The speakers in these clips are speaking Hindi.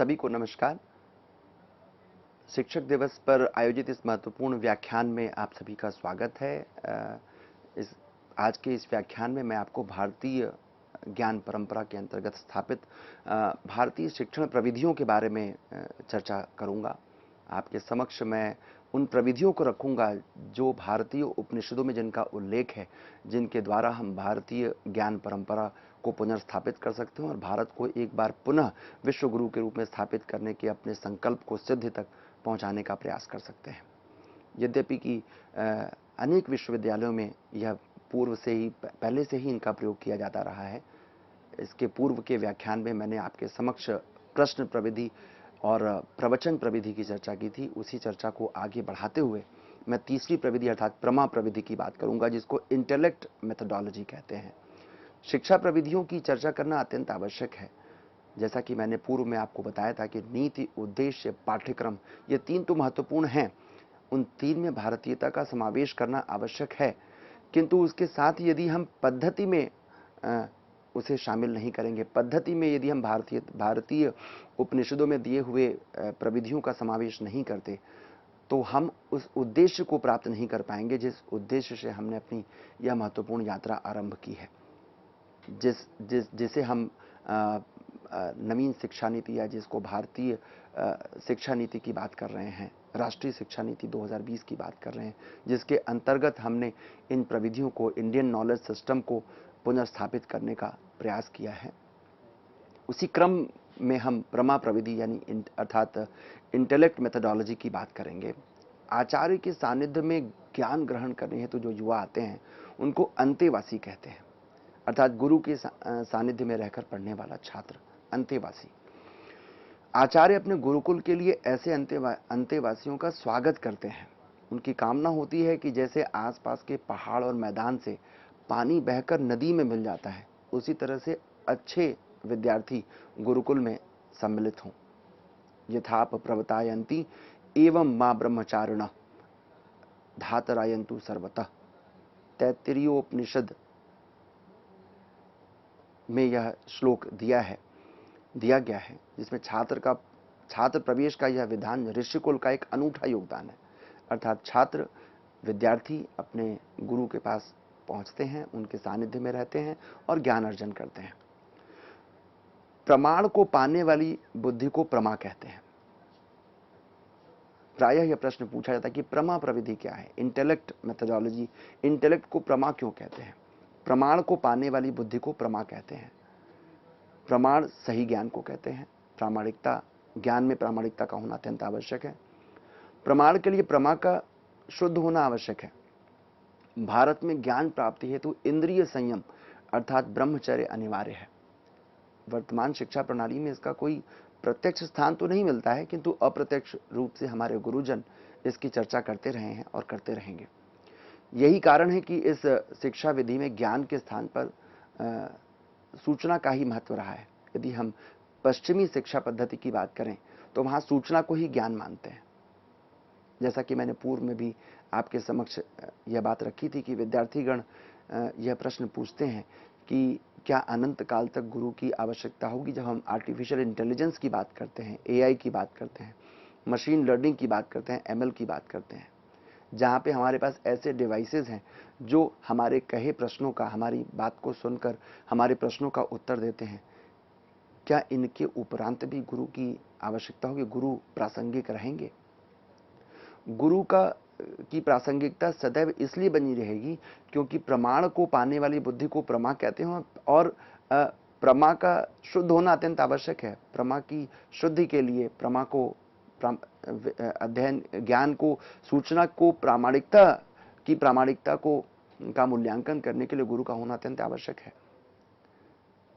सभी को नमस्कार। शिक्षक दिवस पर आयोजित इस महत्वपूर्ण व्याख्यान में आप सभी का स्वागत है। इस आज के इस व्याख्यान में मैं आपको भारतीय ज्ञान परंपरा के अंतर्गत स्थापित भारतीय शिक्षण प्रविधियों के बारे में चर्चा करूंगा। आपके समक्ष मैं उन प्रविधियों को रखूंगा जो भारतीय उपनिषदों में जिनका उल्लेख है, जिनके द्वारा हम भारतीय ज्ञान परंपरा को पुनर्स्थापित कर सकते हैं और भारत को एक बार पुनः विश्व गुरु के रूप में स्थापित करने के अपने संकल्प को सिद्धि तक पहुंचाने का प्रयास कर सकते हैं। यद्यपि कि अनेक विश्वविद्यालयों में यह पूर्व से ही पहले से ही इनका प्रयोग किया जाता रहा है। इसके पूर्व के व्याख्यान में मैंने आपके समक्ष प्रश्न प्रविधि और प्रवचन प्रविधि की चर्चा की थी। उसी चर्चा को आगे बढ़ाते हुए मैं तीसरी प्रविधि अर्थात प्रमा प्रविधि की बात करूंगा, जिसको इंटेलेक्ट मेथोडोलॉजी कहते हैं। शिक्षा प्रविधियों की चर्चा करना अत्यंत आवश्यक है। जैसा कि मैंने पूर्व में आपको बताया था कि नीति, उद्देश्य, पाठ्यक्रम, ये तीन तो महत्वपूर्ण हैं। उन तीन में भारतीयता का समावेश करना आवश्यक है, किंतु उसके साथ यदि हम पद्धति में उसे शामिल नहीं करेंगे, पद्धति में यदि हम भारतीय उपनिषदों में दिए हुए प्रविधियों का समावेश नहीं करते, तो हम उस उद्देश्य को प्राप्त नहीं कर पाएंगे जिस उद्देश्य से हमने अपनी यह महत्वपूर्ण यात्रा आरंभ की है, जिसे हम नवीन शिक्षा नीति या जिसको भारतीय शिक्षा नीति की बात कर रहे हैं, राष्ट्रीय शिक्षा नीति 2020 की बात कर रहे हैं, जिसके अंतर्गत हमने इन प्रविधियों को, इंडियन नॉलेज सिस्टम को पुनर्स्थापित करने का प्रयास किया है। उसी क्रम में हम प्रमा प्रविधि यानी अर्थात इंटेलेक्ट मेथोडोलॉजी की बात करेंगे। आचार्य के सानिध्य में ज्ञान ग्रहण करने हेतु जो युवा आते हैं उनको अंतेवासी कहते हैं, अर्थात गुरु के सानिध्य में रहकर पढ़ने वाला छात्र अंतेवासी। आचार्य अपने गुरुकुल के लिए ऐसे अंतेवासियों का स्वागत करते हैं। उनकी कामना होती है कि जैसे आसपास के पहाड़ और मैदान से पानी बहकर नदी में मिल जाता है, उसी तरह से अच्छे विद्यार्थी गुरुकुल में सम्मिलित हों। यथाप प्रवतायन्ति एवं मां ब्रह्मचारिणः धातरायन्तु सर्वतः, तैत्तिरीयोपनिषद में यह श्लोक दिया गया है, जिसमें छात्र प्रवेश का यह विधान ऋषिकुल का एक अनूठा योगदान है। अर्थात छात्र विद्यार्थी अपने गुरु के पास पहुंचते हैं, उनके सानिध्य में रहते हैं और ज्ञान अर्जन करते हैं। प्रमाण को पाने वाली बुद्धि को प्रमा कहते हैं। प्रायः यह प्रश्न पूछा जाता है कि प्रमा प्रविधि क्या है, इंटेलेक्ट मेथोडोलॉजी, इंटेलेक्ट को प्रमा क्यों कहते हैं? प्रमाण को पाने वाली बुद्धि को प्रमा कहते हैं। प्रमाण सही ज्ञान को कहते हैं। प्रामाणिकता, ज्ञान में प्रामाणिकता का होना अत्यंत आवश्यक है। प्रमाण के लिए प्रमा का शुद्ध होना आवश्यक है। भारत में ज्ञान प्राप्ति हेतु इंद्रिय संयम अर्थात ब्रह्मचर्य अनिवार्य है। वर्तमान शिक्षा प्रणाली में इसका कोई प्रत्यक्ष स्थान तो नहीं मिलता है, किंतु अप्रत्यक्ष रूप से हमारे गुरुजन इसकी चर्चा करते रहे हैं और करते रहेंगे। यही कारण है कि इस शिक्षा विधि में ज्ञान के स्थान पर सूचना का ही महत्व रहा है। यदि हम पश्चिमी शिक्षा पद्धति की बात करें तो वहां सूचना को ही ज्ञान मानते हैं। जैसा कि मैंने पूर्व में भी आपके समक्ष यह बात रखी थी कि विद्यार्थीगण यह प्रश्न पूछते हैं कि क्या अनंत काल तक गुरु की आवश्यकता होगी? जब हम आर्टिफिशियल इंटेलिजेंस की बात करते हैं, एआई की बात करते हैं, मशीन लर्निंग की बात करते हैं, एमएल की बात करते हैं, जहां पे हमारे पास ऐसे डिवाइसेस हैं जो हमारे कहे प्रश्नों का, हमारी बात को सुनकर हमारे प्रश्नों का उत्तर देते हैं, क्या इनके उपरांत भी गुरु की आवश्यकता होगी? गुरु प्रासंगिक रहेंगे? गुरु की प्रासंगिकता सदैव इसलिए बनी रहेगी क्योंकि प्रमाण को पाने वाली बुद्धि को प्रमा कहते हैं और प्रमा का शुद्ध होना अत्यंत आवश्यक है। प्रमा की शुद्धि के लिए, प्रमा को अध्ययन, ज्ञान को, सूचना को, प्रामाणिकता को का मूल्यांकन करने के लिए गुरु का होना अत्यंत आवश्यक है।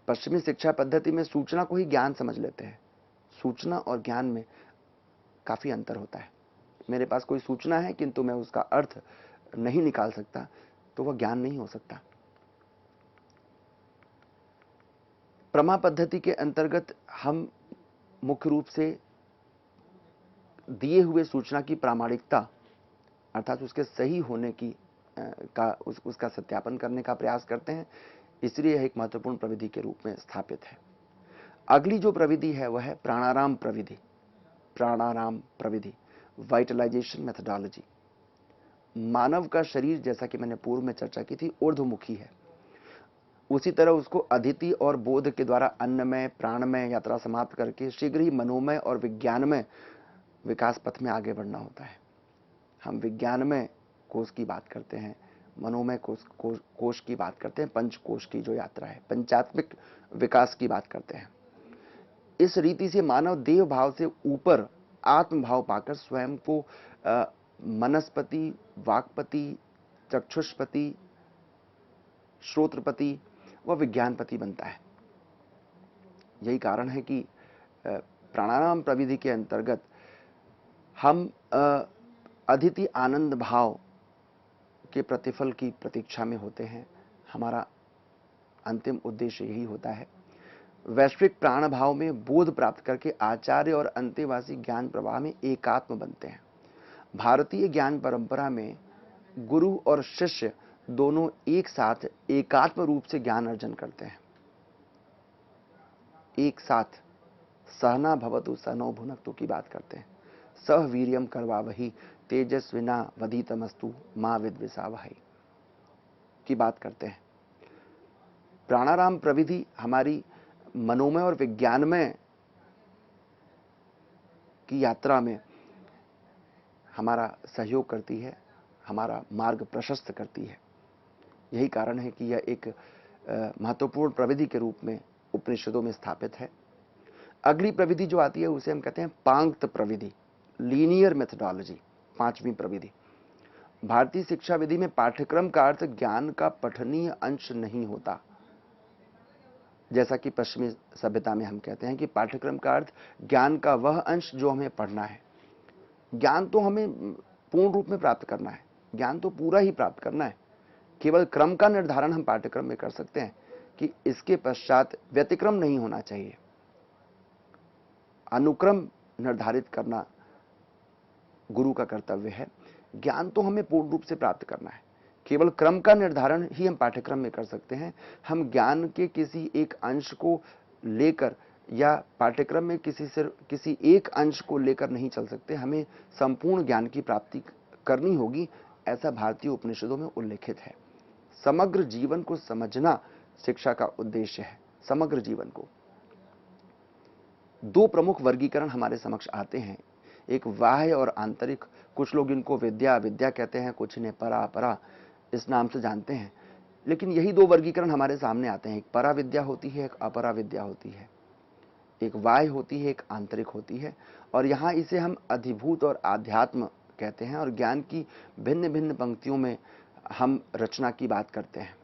पश्चिमी शिक्षा पद्धति में सूचना को ही ज्ञान समझ लेते हैं। सूचना और ज्ञान में काफी अंतर होता है। मेरे पास कोई सूचना है किंतु मैं उसका अर्थ नहीं निकाल सकता, तो वह ज्ञान नहीं हो सकता। प्रमा पद्धति के अंतर्गत हम मुख्य रूप से दिए हुए सूचना की प्रामाणिकता अर्थात उसके सही होने की उसका सत्यापन करने का प्रयास करते हैं। इसलिए यह एक महत्वपूर्ण प्रविधि के रूप में स्थापित है। अगली जो प्रविधि है वह है प्राणाराम प्रविधि। प्राणाराम प्रविधि, वाइटलाइजेशन मेथडोलॉजी। मानव का शरीर, जैसा कि मैंने पूर्व में चर्चा की थी, ऊर्ध्वमुखी है। उसी तरह उसको अदिति और बोध के द्वारा अन्नमय प्राणमय यात्रा समाप्त करके शीघ्र ही मनोमय और विज्ञानमय विकास पथ में आगे बढ़ना होता है। हम विज्ञानमय कोष की बात करते हैं, मनोमय कोष की बात करते हैं, पंचकोश की जो यात्रा है, पंचात्मिक विकास की बात करते हैं। इस रीति से मानव देव भाव से ऊपर आत्म भाव पाकर स्वयं को मनस्पति, वाक्पति, चक्षुष्पति, श्रोत्रपति व विज्ञानपति बनता है। यही कारण है कि प्राणायाम प्रविधि के अंतर्गत हम अदिति आनंद भाव के प्रतिफल की प्रतीक्षा में होते हैं। हमारा अंतिम उद्देश्य यही होता है। वैश्विक प्राण भाव में बोध प्राप्त करके आचार्य और अंतेवासी ज्ञान प्रवाह में एकात्म बनते हैं। भारतीय ज्ञान परंपरा में गुरु और शिष्य दोनों एक साथ एकात्म रूप से ज्ञान अर्जन करते हैं। एक साथ सहना भवतु सहनौ भुनक्तु की बात करते हैं। सह वीर्यम करवावहि तेजस्विना वधीतमस्तु मां विद्विषावहै की बात करते हैं। प्राणायाम प्रविधि हमारी मनोमय और विज्ञानमय की यात्रा में हमारा सहयोग करती है, हमारा मार्ग प्रशस्त करती है। यही कारण है कि यह एक महत्वपूर्ण प्रविधि के रूप में उपनिषदों में स्थापित है। अगली प्रविधि जो आती है उसे हम कहते हैं पांक्त प्रविधि, लीनियर मेथडोलॉजी। पांचवी प्रविधि, भारतीय शिक्षा विधि में पाठ्यक्रम का अर्थ ज्ञान का पठनीय अंश नहीं होता। जैसा कि पश्चिमी सभ्यता में हम कहते हैं कि पाठ्यक्रम का अर्थ ज्ञान का वह अंश जो हमें पढ़ना है। ज्ञान तो हमें पूर्ण रूप में प्राप्त करना है, ज्ञान तो पूरा ही प्राप्त करना है। केवल क्रम का निर्धारण हम पाठ्यक्रम में कर सकते हैं कि इसके पश्चात व्यतिक्रम नहीं होना चाहिए। अनुक्रम निर्धारित करना गुरु का कर्तव्य है। ज्ञान तो हमें पूर्ण रूप से प्राप्त करना है, केवल क्रम का निर्धारण ही हम पाठ्यक्रम में कर सकते हैं। हम ज्ञान के किसी एक अंश को लेकर या पाठ्यक्रम में किसी एक अंश को लेकर नहीं चल सकते। हमें संपूर्ण ज्ञान की प्राप्ति करनी होगी, ऐसा भारतीय उपनिषदों में उल्लेखित है। समग्र जीवन को समझना शिक्षा का उद्देश्य है। समग्र जीवन को दो प्रमुख वर्गीकरण हमारे समक्ष आते हैं, एक बाह्य और आंतरिक। कुछ लोग इनको विद्या विद्या कहते हैं, कुछ इन्हें परा परा इस नाम से जानते हैं। लेकिन यही दो वर्गीकरण हमारे सामने आते हैं। एक परा विद्या होती है, एक अपरा विद्या होती है। एक बाह्य होती है, एक आंतरिक होती है। और यहां इसे हम अधिभूत और आध्यात्म कहते हैं। और ज्ञान की भिन्न भिन्न पंक्तियों में हम रचना की बात करते हैं।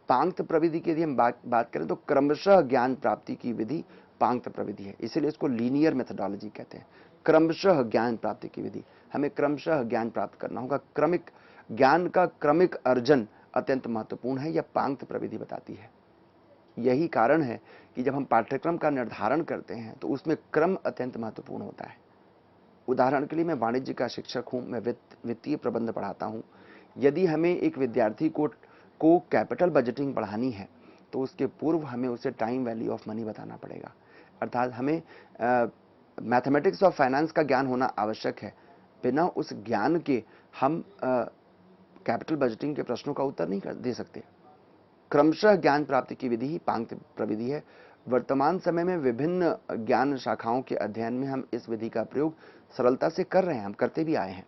पांक्त प्रविधि की यदि हम बात करें तो क्रमशः ज्ञान प्राप्ति की विधि पांक्त प्रविधि है, इसीलिए इसको लीनियर मेथडोलॉजी कहते हैं। क्रमशः ज्ञान प्राप्ति की विधि, हमें क्रमशः ज्ञान प्राप्त करना होगा। क्रमिक ज्ञान का क्रमिक अर्जन अत्यंत महत्वपूर्ण है, यह पांक्त प्रविधि बताती है। यही कारण है कि जब हम पाठ्यक्रम का निर्धारण करते हैं तो उसमें क्रम अत्यंत महत्वपूर्ण होता है। उदाहरण के लिए मैं वाणिज्य का शिक्षक हूं, मैं वित्तीय प्रबंध पढ़ाता हूं। यदि हमें एक विद्यार्थी को कैपिटल बजटिंग पढ़ानी है तो उसके पूर्व हमें उसे टाइम वैल्यू ऑफ मनी बताना पड़ेगा। अर्थात हमें मैथमेटिक्स और फाइनेंस का ज्ञान होना आवश्यक है। बिना उस ज्ञान के हम कैपिटल बजटिंग के प्रश्नों का उत्तर नहीं दे सकते। क्रमशः ज्ञान प्राप्ति की विधि ही पांक्त प्रविधि है। वर्तमान समय में विभिन्न ज्ञान शाखाओं के अध्ययन में हम इस विधि का प्रयोग सरलता से कर रहे हैं, हम करते भी आए हैं।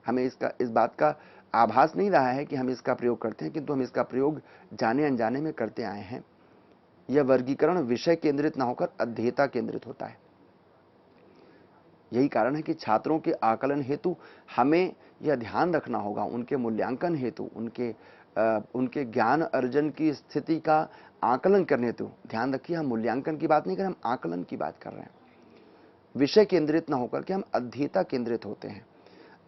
हमें इस बात का आभास नहीं रहा है कि हम इसका प्रयोग करते हैं, किंतु हम इसका प्रयोग जाने अनजाने में करते आए हैं। यह वर्गीकरण विषय केंद्रित ना होकर अध्येता केंद्रित होता है। यही कारण है कि छात्रों के आकलन हेतु हमें यह ध्यान रखना होगा, उनके मूल्यांकन हेतु, उनके ज्ञान अर्जन की स्थिति का आकलन करने हेतु। ध्यान रखिए, हम मूल्यांकन की बात नहीं कर रहे, हम आकलन की बात कर रहे हैं। विषय केंद्रित ना होकर के हम अध्येता केंद्रित होते हैं।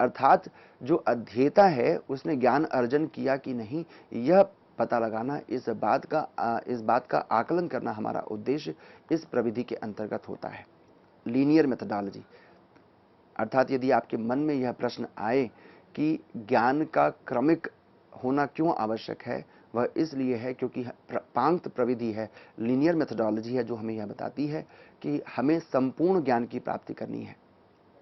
अर्थात जो अध्येता है उसने ज्ञान अर्जन किया कि नहीं, यह पता लगाना, इस बात का आकलन करना हमारा उद्देश्य इस प्रविधि के अंतर्गत होता है। लीनियर मेथडोलॉजी अर्थात यदि आपके मन में यह प्रश्न आए कि ज्ञान का क्रमिक होना क्यों आवश्यक है, वह इसलिए है क्योंकि पांक्त प्रविधि है, लीनियर मेथोडोलॉजी है, जो हमें यह बताती है कि हमें संपूर्ण ज्ञान की प्राप्ति करनी है।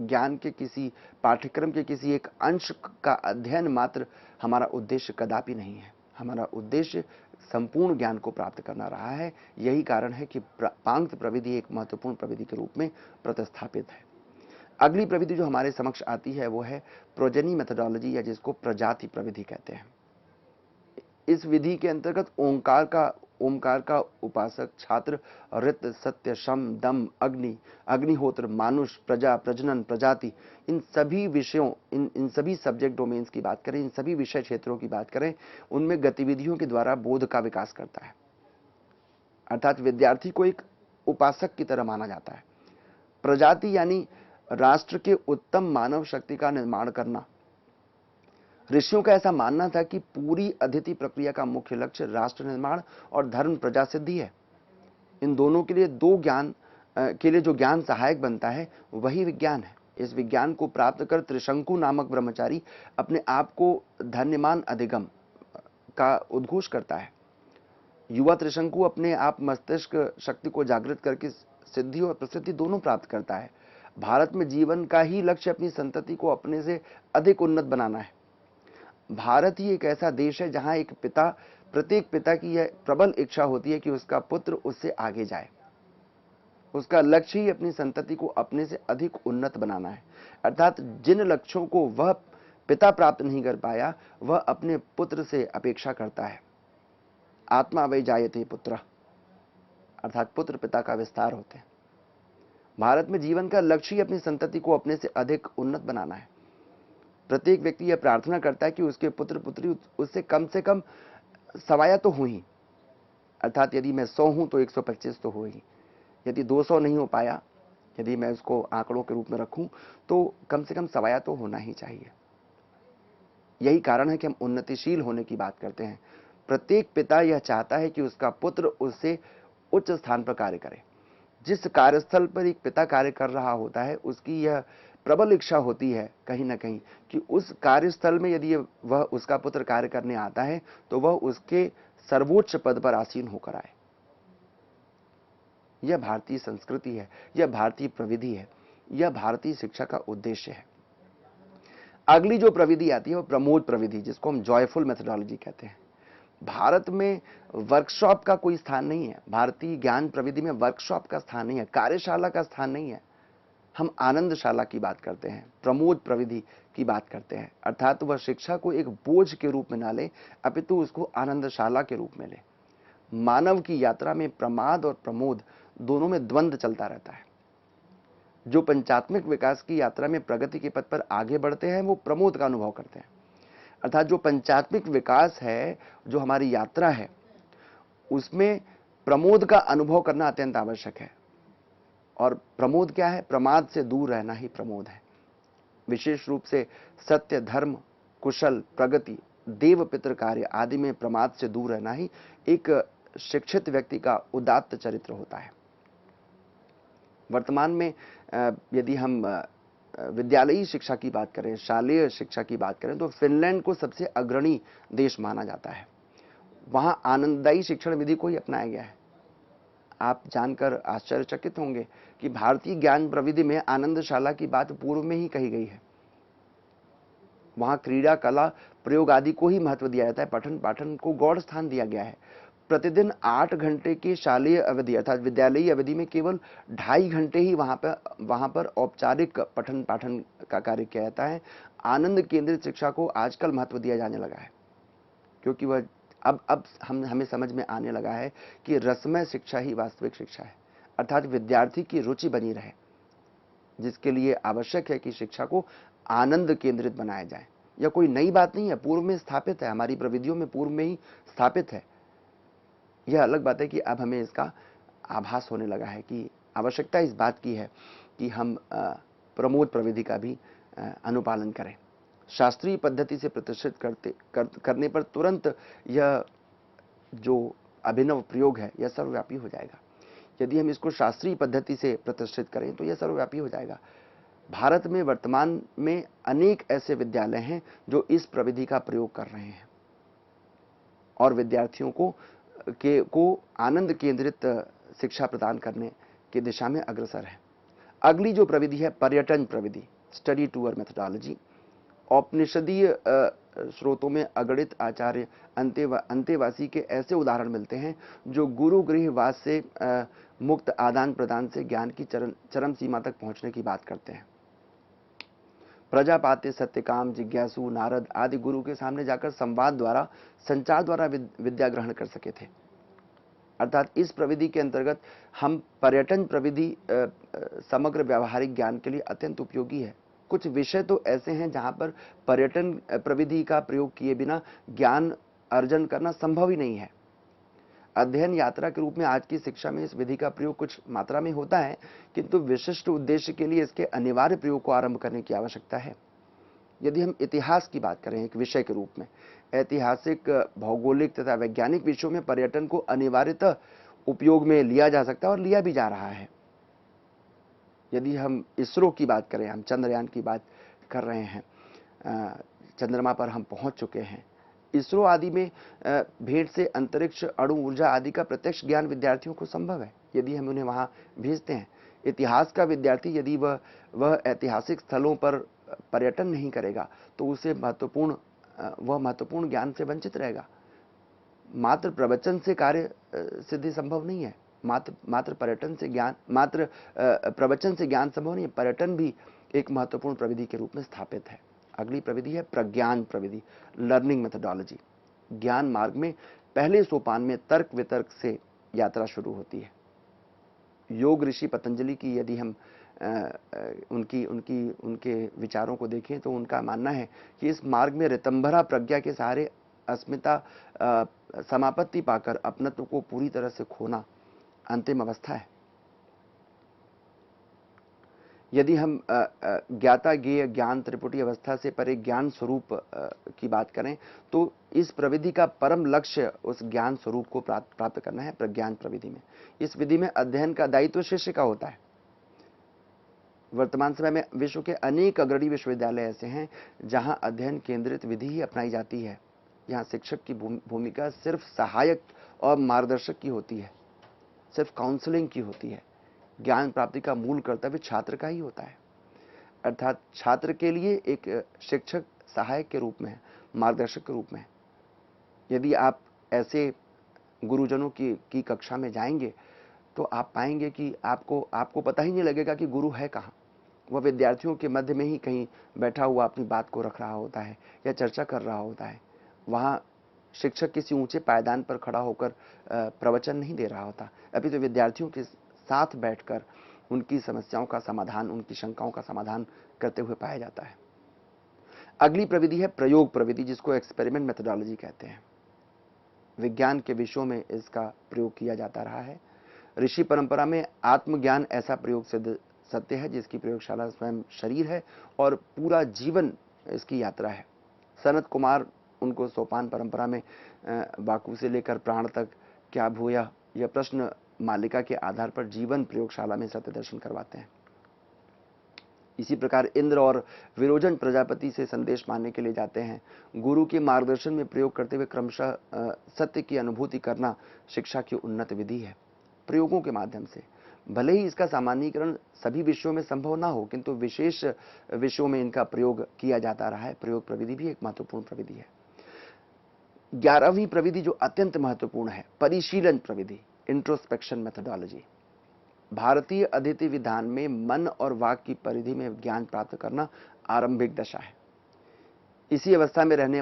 ज्ञान के किसी पाठ्यक्रम के किसी एक अंश का अध्ययन मात्र हमारा उद्देश्य कदापि नहीं है। हमारा उद्देश्य संपूर्ण ज्ञान को प्राप्त करना रहा है। यही कारण है कि पांक्त प्रविधि एक महत्वपूर्ण प्रविधि के रूप में प्रतिस्थापित है। अगली प्रविधि जो हमारे समक्ष आती है वो है प्रोजेनी मेथोडोलॉजी, या जिसको प्रजाति प्रविधि कहते हैं। इस विधि के अंतर्गत ओमकार का उपासक छात्र ऋत, सत्य, शम, दम, अग्नि, अग्निहोत्र, मानुष, प्रजा, प्रजनन, प्रजाति, इन सभी विषयों, इन सभी सब्जेक्ट डोमेन्स की बात करें, इन सभी विषय क्षेत्रों की बात करें, उनमें गतिविधियों के द्वारा बोध का विकास करता है। अर्थात विद्यार्थी को एक उपासक की तरह माना जाता है। प्रजाति यानी राष्ट्र के उत्तम मानव शक्ति का निर्माण करना। ऋषियों का ऐसा मानना था कि पूरी अदिति प्रक्रिया का मुख्य लक्ष्य राष्ट्र निर्माण और धर्म प्रजा सिद्धि है। इन दोनों के लिए जो ज्ञान सहायक बनता है वही विज्ञान है। इस विज्ञान को प्राप्त कर त्रिशंकु नामक ब्रह्मचारी अपने आप को धन्यमान अधिगम का उद्घोष करता है। युवा त्रिशंकु अपने आप मस्तिष्क शक्ति को जागृत करके सिद्धि और प्रसिद्धि दोनों प्राप्त करता है। भारत में जीवन का ही लक्ष्य अपनी संतति को अपने से अधिक उन्नत बनाना है। भारत ही एक ऐसा देश है जहां प्रत्येक पिता की यह प्रबल इच्छा होती है कि उसका पुत्र उससे आगे जाए। उसका लक्ष्य ही अपनी संतति को अपने से अधिक उन्नत बनाना है। अर्थात जिन लक्ष्यों को वह पिता प्राप्त नहीं कर पाया, वह अपने पुत्र से अपेक्षा करता है। आत्मा वै जायते पुत्र, अर्थात पुत्र पिता का विस्तार होते हैं। भारत में जीवन का लक्ष्य ही अपनी संतति को अपने से अधिक उन्नत बनाना है। प्रत्येक व्यक्ति यह प्रार्थना करता है कि उसके पुत्र पुत्री उससे कम सवाया तो हो ही। अर्थात यदि मैं 100 हूं तो 125 तो हो ही। यदि 200 नहीं हो पाया, यदि मैं उसको आंकड़ों के रूप में रखूं, तो कम से कम सवाया तो होना ही चाहिए। यही कारण है कि हम उन्नतिशील होने की बात करते हैं। प्रत्येक पिता यह चाहता है कि उसका पुत्र उससे उच्च स्थान पर कार्य करे। जिस कार्यस्थल पर एक पिता कार्य कर रहा होता है, उसकी यह प्रबल इच्छा होती है कहीं ना कहीं कि उस कार्यस्थल में यदि वह उसका पुत्र कार्य करने आता है तो वह उसके सर्वोच्च पद पर आसीन होकर आए। यह भारतीय संस्कृति है, यह भारतीय प्रविधि है, यह भारतीय शिक्षा का उद्देश्य है। अगली जो प्रविधि आती है वो प्रमोद प्रविधि, जिसको हम जॉयफुल मेथोडोलॉजी कहते हैं। भारत में वर्कशॉप का कोई स्थान नहीं है। भारतीय ज्ञान प्रविधि में वर्कशॉप का स्थान नहीं है, कार्यशाला का स्थान नहीं है। हम आनंदशाला की बात करते हैं, प्रमोद प्रविधि की बात करते हैं। अर्थात वह शिक्षा को एक बोझ के रूप में ना ले, अपितु उसको आनंदशाला के रूप में ले। मानव की यात्रा में प्रमाद और प्रमोद दोनों में द्वंद्व चलता रहता है। जो पंचात्मिक विकास की यात्रा में प्रगति के पथ पर आगे बढ़ते हैं वो प्रमोद का अनुभव करते हैं। अर्थात जो पंचात्मिक विकास है, जो हमारी यात्रा है, उसमें प्रमोद का अनुभव करना अत्यंत आवश्यक है। और प्रमोद क्या है? प्रमाद से दूर रहना ही प्रमोद है। विशेष रूप से सत्य, धर्म, कुशल, प्रगति, देव पितृ कार्य आदि में प्रमाद से दूर रहना ही एक शिक्षित व्यक्ति का उदात्त चरित्र होता है। वर्तमान में यदि हम विद्यालयी शिक्षा की बात करें, शालेय शिक्षा की बात करें, तो फिनलैंड को सबसे अग्रणी देश माना जाता है। वहां आनंददायी शिक्षण विधि को ही अपनाया गया है। आप जानकर आश्चर्यचकित होंगे कि भारतीय ज्ञान प्रविधि में आनंदशाला की बात पूर्व में ही कही गई है। वहां क्रीड़ा, कला, प्रयोग आदि को ही महत्व दिया जाता है। पठन पाठन को गौण स्थान दिया गया है। प्रतिदिन 8 घंटे की शालेय अवधि अर्थात विद्यालयी अवधि में केवल 2.5 घंटे ही वहां पर औपचारिक पठन पाठन का कार्य किया जाता है। आनंद केंद्रित शिक्षा को आजकल महत्व दिया जाने लगा है, क्योंकि वह अब हमें समझ में आने लगा है कि रसमय शिक्षा ही वास्तविक शिक्षा है। अर्थात विद्यार्थी की रुचि बनी रहे, जिसके लिए आवश्यक है कि शिक्षा को आनंद केंद्रित बनाया जाए। यह कोई नई बात नहीं है, पूर्व में स्थापित है, हमारी प्रविधियों में पूर्व में ही स्थापित है। यह अलग बात है कि अब हमें इसका आभास होने लगा है कि आवश्यकता इस बात की है कि हम प्रमोद प्रविधि का भी अनुपालन करें। शास्त्रीय पद्धति से प्रतिष्ठित करने पर तुरंत यह जो अभिनव प्रयोग है यह सर्वव्यापी हो जाएगा। यदि हम इसको शास्त्रीय पद्धति से प्रतिष्ठित करें तो यह सर्वव्यापी हो जाएगा। भारत में वर्तमान में अनेक ऐसे विद्यालय हैं जो इस प्रविधि का प्रयोग कर रहे हैं। और विद्यार्थियों को आनंद केंद्रित शिक्षा प्रदान करने की दिशा में अग्रसर है। अगली जो प्रविधि है पर्यटन प्रविधि, स्टडी टूर मेथोडोलॉजी। औपनिषदीय स्रोतों में अगणित आचार्य अंतेवासी के ऐसे उदाहरण मिलते हैं जो गुरु गृहवास से मुक्त आदान प्रदान से ज्ञान की चरम सीमा तक पहुंचने की बात करते हैं। प्रजापाते, सत्यकाम, जिज्ञासु, नारद आदि गुरु के सामने जाकर संवाद द्वारा, संचार द्वारा विद्या ग्रहण कर सके थे। अर्थात इस प्रविधि के अंतर्गत हम पर्यटन प्रविधि समग्र व्यावहारिक ज्ञान के लिए अत्यंत उपयोगी है। कुछ विषय तो ऐसे हैं जहां पर पर्यटन प्रविधि का प्रयोग किए बिना ज्ञान अर्जन करना संभव ही नहीं है। अध्ययन यात्रा के रूप में आज की शिक्षा में इस विधि का प्रयोग कुछ मात्रा में होता है, किंतु विशिष्ट उद्देश्य के लिए इसके अनिवार्य प्रयोग को आरंभ करने की आवश्यकता है। यदि हम इतिहास की बात करें एक विषय के रूप में, ऐतिहासिक, भौगोलिक तथा वैज्ञानिक विषयों में पर्यटन को अनिवार्यतः उपयोग में लिया जा सकता है और लिया भी जा रहा है। यदि हम इसरो की बात करें, हम चंद्रयान की बात कर रहे हैं, चंद्रमा पर हम पहुंच चुके हैं। इसरो आदि में भेंट से अंतरिक्ष, अणु ऊर्जा आदि का प्रत्यक्ष ज्ञान विद्यार्थियों को संभव है यदि हम उन्हें वहां भेजते हैं। इतिहास का विद्यार्थी यदि वह ऐतिहासिक स्थलों पर पर्यटन नहीं करेगा तो उसे महत्वपूर्ण ज्ञान से वंचित रहेगा। मात्र प्रवचन से कार्य सिद्धि संभव नहीं है, मात्र प्रवचन से ज्ञान संभव नहीं है। पर्यटन भी एक महत्वपूर्ण प्रविधि के रूप में स्थापित है। अगली प्रविधि है प्रज्ञान प्रविधि, लर्निंग मेथोडोलॉजी। ज्ञान मार्ग में पहले सोपान में तर्क वितर्क से यात्रा शुरू होती है। योग ऋषि पतंजलि की यदि हम उनके विचारों को देखें तो उनका मानना है कि इस मार्ग में ऋतंभरा प्रज्ञा के सहारे अस्मिता समापत्ति पाकर अपनत्व को पूरी तरह से खोना अंतिम अवस्था है। यदि हम ज्ञाता ज्ञेय ज्ञान त्रिपुटी अवस्था से परे ज्ञान स्वरूप की बात करें तो इस प्रविधि का परम लक्ष्य उस ज्ञान स्वरूप को प्राप्त करना है। प्रज्ञान प्रविधि में, इस विधि में अध्ययन का दायित्व शिष्य का होता है। वर्तमान समय में विश्व के अनेक अग्रणी विश्वविद्यालय ऐसे हैं जहां अध्ययन केंद्रित विधि ही अपनाई जाती है। यहाँ शिक्षक की भूमिका सिर्फ सहायक और मार्गदर्शक की होती है, सिर्फ काउंसलिंग की होती है। ज्ञान प्राप्ति का मूल कर्तव्य छात्र का ही होता है। अर्थात छात्र के लिए एक शिक्षक सहायक के रूप में है, मार्गदर्शक के रूप में है। यदि आप ऐसे गुरुजनों की कक्षा में जाएंगे तो आप पाएंगे कि आपको पता ही नहीं लगेगा कि गुरु है कहाँ। वह विद्यार्थियों के मध्य में ही कहीं बैठा हुआ अपनी बात को रख रहा होता है या चर्चा कर रहा होता है। वहाँ शिक्षक किसी ऊंचे पायदान पर खड़ा होकर प्रवचन नहीं दे रहा होता, अभी तो विद्यार्थियों के साथ बैठकर उनकी समस्याओं का समाधान, उनकी शंकाओं का समाधान करते हुए पाया जाता है। अगली प्रविधि है प्रयोग प्रविधि, जिसको एक्सपेरिमेंट मेथोडोलॉजी कहते हैं। विज्ञान के विषयों में इसका प्रयोग किया जाता रहा है। ऋषि परंपरा में आत्मज्ञान ऐसा प्रयोग सिद्ध सत्य है जिसकी प्रयोगशाला स्वयं शरीर है और पूरा जीवन इसकी यात्रा है। सनत कुमार उनको सोपान परंपरा में बाकू से लेकर प्राण तक क्या भूया यह प्रश्न मालिका के आधार पर जीवन प्रयोगशाला में सत्य दर्शन करवाते हैं। इसी प्रकार इंद्र और विरोचन प्रजापति से संदेश मानने के लिए जाते हैं। गुरु के मार्गदर्शन में प्रयोग करते हुए क्रमशः सत्य की अनुभूति करना शिक्षा की उन्नत विधि है। प्रयोगों के माध्यम से भले ही इसका सामान्यीकरण सभी विषयों में संभव ना हो, किंतु विशेष विषयों में इनका प्रयोग किया जाता रहा है। प्रयोग प्रविधि भी एक महत्वपूर्ण प्रविधि है। 11वीं प्रविधि जो अत्यंत महत्वपूर्ण है, परिशीलन प्रविधि, इंट्रोस्पेक्शन मेथोडोलॉजी। भारतीय अध्ययन विधान में मन और वाक की परिधि में ज्ञान प्राप्त करना आरंभिक दशा है। इसी अवस्था में रहने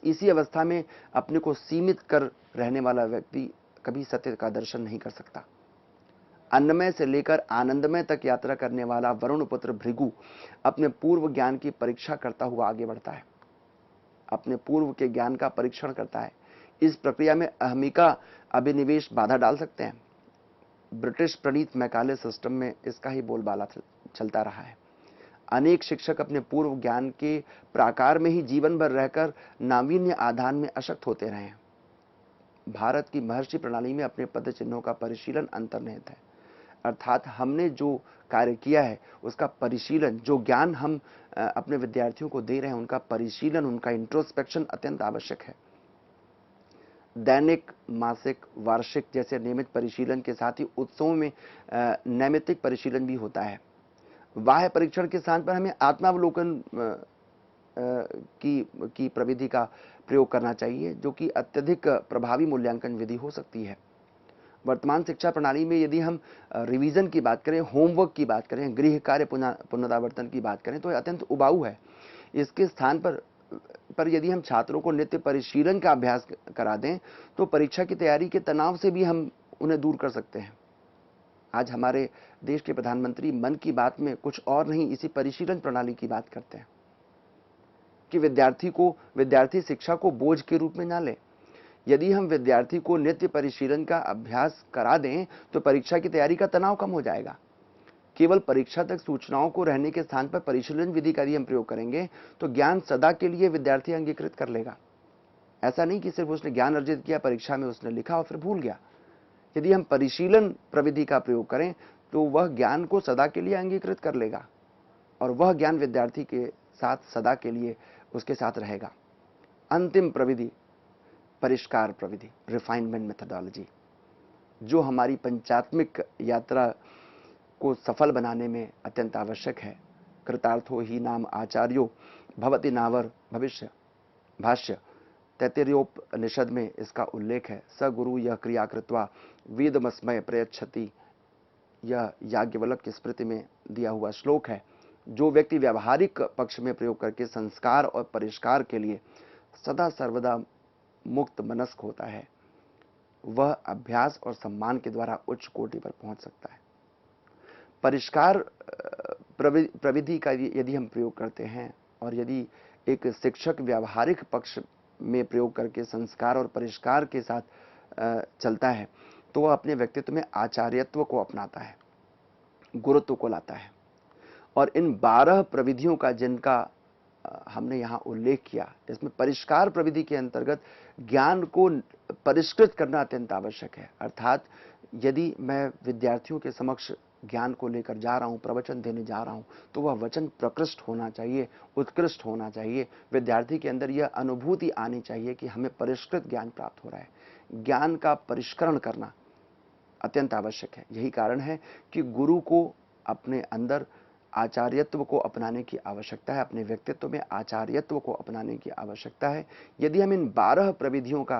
इसी अवस्था में अपने को सीमित कर रहने वाला व्यक्ति कभी सत्य का दर्शन नहीं कर सकता। अन्नमय से लेकर आनंदमय तक यात्रा करने वाला वरुण पुत्र भृगु अपने पूर्व ज्ञान की परीक्षा करता हुआ आगे बढ़ता है, अपने पूर्व के ज्ञान का परीक्षण करता है। इस प्रक्रिया में अहमिका अभिनिवेश बाधा डाल सकते हैं। ब्रिटिश प्रणीत मैकाले सिस्टम में इसका ही बोलबाला चलता रहा है। अनेक शिक्षक अपने पूर्व ज्ञान के प्राकार में ही जीवन भर रहकर नावीन्य आधान में अशक्त होते रहे हैं। भारत की महर्षि प्रणाली में अपने पद चिन्हों का परिशीलन अंतर्निहित है। अर्थात हमने जो कार्य किया है उसका परिशीलन, जो ज्ञान हम अपने विद्यार्थियों को दे रहे हैं उनका परिशीलन, उनका इंट्रोस्पेक्शन अत्यंत आवश्यक है। दैनिक, मासिक, वार्षिक जैसे नियमित परिशीलन के साथ ही उत्सवों में नैमित्तिक परिशीलन भी होता है। बाह्य परीक्षण के स्थान पर हमें आत्मावलोकन की प्रविधि का प्रयोग करना चाहिए, जो कि अत्यधिक प्रभावी मूल्यांकन विधि हो सकती है। वर्तमान शिक्षा प्रणाली में यदि हम रिवीजन की बात करें, होमवर्क की बात करें, गृह कार्य पुनरावर्तन की बात करें तो यह अत्यंत उबाऊ है। इसके स्थान पर यदि हम छात्रों को नित्य परिशीलन का अभ्यास करा दें तो परीक्षा की तैयारी के तनाव से भी हम उन्हें दूर कर सकते हैं। आज हमारे देश के प्रधानमंत्री मन की बात में कुछ और नहीं, इसी परिशीलन प्रणाली की बात करते हैं कि विद्यार्थी शिक्षा को बोझ के रूप में ना ले। यदि हम विद्यार्थी को नित्य परिशीलन का अभ्यास करा दें तो परीक्षा की तैयारी का तनाव कम हो जाएगा। केवल परीक्षा तक सूचनाओं को रहने के स्थान पर परिशीलन विधि का यदि हम प्रयोग करेंगे तो ज्ञान सदा के लिए विद्यार्थी अंगीकृत कर लेगा। ऐसा नहीं कि सिर्फ उसने ज्ञान अर्जित किया, परीक्षा में उसने लिखा और फिर भूल गया। यदि हम परिशीलन प्रविधि का प्रयोग करें तो वह ज्ञान को सदा के लिए अंगीकृत कर लेगा और वह ज्ञान विद्यार्थी के साथ सदा के लिए उसके साथ रहेगा। अंतिम प्रविधि परिष्कार प्रविधि, रिफाइनमेंट मेथोडोलॉजी, जो हमारी पंचात्मिक यात्रा को सफल बनाने में अत्यंत आवश्यक है। कृतार्थो ही नाम आचार्यो भवति नावर भविष्य, भाष्य तैत्तिरीयोपनिषद में इसका उल्लेख है। स गुरु यह क्रिया कृत्वा वेदमस्मय प्रयच्छति, यह याज्ञवल्क्य की स्मृति में दिया हुआ श्लोक है। जो व्यक्ति व्यावहारिक पक्ष में प्रयोग करके संस्कार और परिष्कार के लिए सदा सर्वदा मुक्त मनस्क होता है, वह अभ्यास और सम्मान के द्वारा उच्च कोटि पर पहुंच सकता है। परिष्कार प्रविधि का यदि हम प्रयोग करते हैं और यदि एक शिक्षक व्यावहारिक पक्ष में प्रयोग करके संस्कार और परिष्कार के साथ चलता है तो वह अपने व्यक्तित्व में आचार्यत्व को अपनाता है, गुरुत्व को लाता है। और इन 12 प्रविधियों का जिनका हमने यहाँ उल्लेख किया, इसमें परिष्कार प्रविधि के अंतर्गत ज्ञान को परिष्कृत करना अत्यंत आवश्यक है। अर्थात यदि मैं विद्यार्थियों के समक्ष ज्ञान को लेकर जा रहा हूं, प्रवचन देने जा रहा हूं, तो वह वचन प्रकृष्ट होना चाहिए, उत्कृष्ट होना चाहिए। विद्यार्थी के अंदर यह अनुभूति आनी चाहिए कि हमें परिष्कृत ज्ञान प्राप्त हो रहा है। ज्ञान का परिष्करण करना अत्यंत आवश्यक है। यही कारण है कि गुरु को अपने अंदर आचार्यत्व को अपनाने की आवश्यकता है, अपने व्यक्तित्व में आचार्यत्व को अपनाने की आवश्यकता है। यदि हम इन 12 प्रविधियों का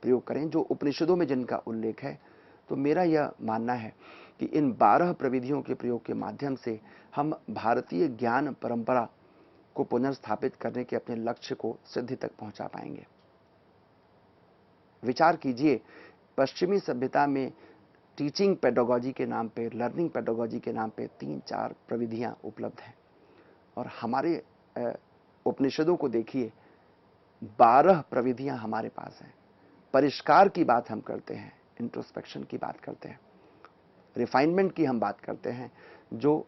प्रयोग करें जो उपनिषदों में जिनका उल्लेख है, तो मेरा यह मानना है कि इन 12 प्रविधियों के प्रयोग के माध्यम से हम भारतीय ज्ञान परंपरा को पुनर्स्थापित करने के अपने लक्ष्य को सिद्धि तक पहुंचा पाएंगे। विचार कीजिए, पश्चिमी सभ्यता में टीचिंग पेडागोजी के नाम पे, लर्निंग पेडागोजी के नाम पे 3-4 प्रविधियां उपलब्ध हैं और हमारे उपनिषदों को देखिए, 12 प्रविधियां हमारे पास हैं। परिष्कार की बात हम करते हैं, इंट्रोस्पेक्शन की बात करते हैं, रिफाइनमेंट की हम बात करते हैं, जो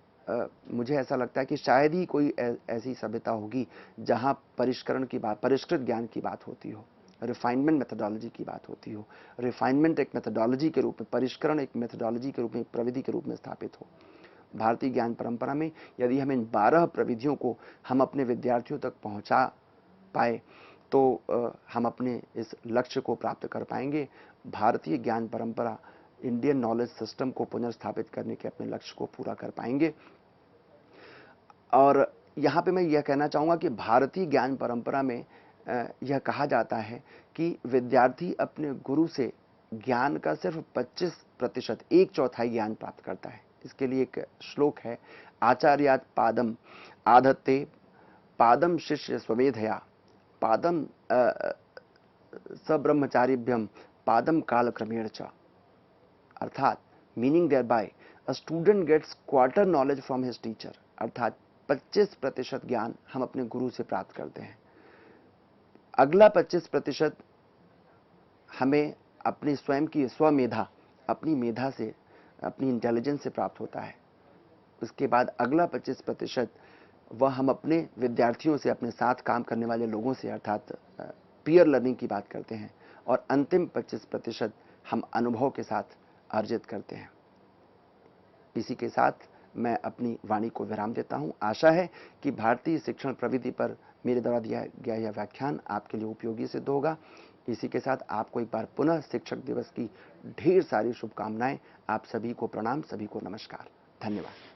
मुझे ऐसा लगता है कि शायद ही कोई ऐसी सभ्यता होगी जहां परिष्कृत ज्ञान की बात होती हो, रिफाइनमेंट मेथोडोलॉजी की बात होती हो। रिफाइनमेंट एक मेथोडोलॉजी के रूप में, परिष्करण एक मेथोडोलॉजी के रूप में, प्रविधि के रूप में स्थापित हो। भारतीय ज्ञान परंपरा में यदि हम इन 12 प्रविधियों को हम अपने विद्यार्थियों तक पहुंचा पाए तो हम अपने इस लक्ष्य को प्राप्त कर पाएंगे। भारतीय ज्ञान परंपरा, इंडियन नॉलेज सिस्टम को पुनर्स्थापित करने के अपने लक्ष्य को पूरा कर पाएंगे। और यहां पे मैं यह कहना चाहूंगा कि भारतीय ज्ञान परंपरा में यह कहा जाता है कि विद्यार्थी अपने गुरु से ज्ञान का सिर्फ 25%, 1/4 ज्ञान प्राप्त करता है। इसके लिए एक श्लोक है, आचार्यात् पादम आधत्ते पादम शिष्य स्वमेधया पादम सब्रह्मचारिभ्यम पादम कालक्रमेण च। अर्थात meaning thereby a student gets quarter knowledge from his teacher. अर्थात 25% ज्ञान हम अपने गुरु से प्राप्त करते हैं, अगला 25% हमें अपनी स्वयं की स्वमेधा, अपनी मेधा से, अपनी इंटेलिजेंस से प्राप्त होता है। उसके बाद अगला 25% वह हम अपने विद्यार्थियों से, अपने साथ काम करने वाले लोगों से, अर्थात पीयर लर्निंग की बात करते हैं। और अंतिम 25% हम अनुभव के साथ अर्जित करते हैं। इसी के साथ मैं अपनी वाणी को विराम देता हूं। आशा है कि भारतीय शिक्षण प्रविधि पर मेरे द्वारा दिया गया यह व्याख्यान आपके लिए उपयोगी सिद्ध होगा। इसी के साथ आपको एक बार पुनः शिक्षक दिवस की ढेर सारी शुभकामनाएं। आप सभी को प्रणाम, सभी को नमस्कार, धन्यवाद।